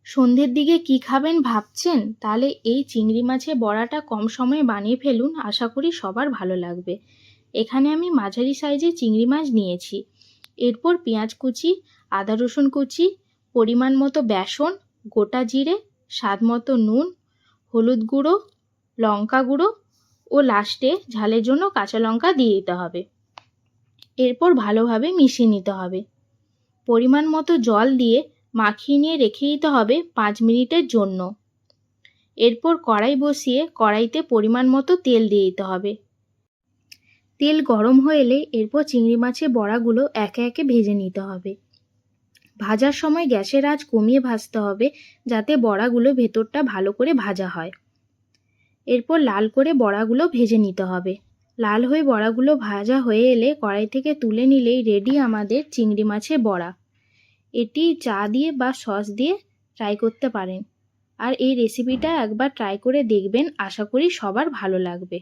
সন্ধ্যের দিকে কি খাবেন ভাবছেন? তাহলে এই চিংড়ি মাছের বড়াটা কম সময়ে বানিয়ে ফেলুন, আশা করি সবার ভালো লাগবে। এখানে আমি মাঝারি সাইজের চিংড়ি মাছ নিয়েছি। এরপর পেঁয়াজ কুচি, আদা রসুন কুচি, পরিমাণ মতো বেসন, গোটা জিরে, স্বাদ মতো নুন, হলুদ গুঁড়ো, লঙ্কা গুঁড়ো ও লাস্টে ঝালের জন্য কাঁচা লঙ্কা দিয়ে দিতে হবে। এরপর ভালোভাবে মিশিয়ে নিতে হবে। পরিমাণ মতো জল দিয়ে মাখিয়ে নিয়ে রেখে দিতে হবে 5 মিনিটের জন্য। এরপর কড়াই বসিয়ে কড়াইতে পরিমাণ মতো তেল দিয়ে দিতে হবে। তেল গরম হয়ে এলে এরপর চিংড়ি মাছের বড়াগুলো একে একে ভেজে নিতে হবে। ভাজার সময় গ্যাসের আঁচ কমিয়ে ভাজতে হবে, যাতে বড়াগুলো ভেতরটা ভালো করে ভাজা হয়। এরপর লাল করে বড়াগুলো ভেজে নিতে হবে। লাল হয়ে বড়াগুলো ভাজা হয়ে এলে কড়াই থেকে তুলে নিলেই রেডি আমাদের চিংড়ি মাছের বড়া। এটি চা দিয়ে বা সস দিয়ে ট্রাই করতে পারেন। আর এই রেসিপিটা একবার ট্রাই করে দেখবেন, আশা করি সবার ভালো লাগবে।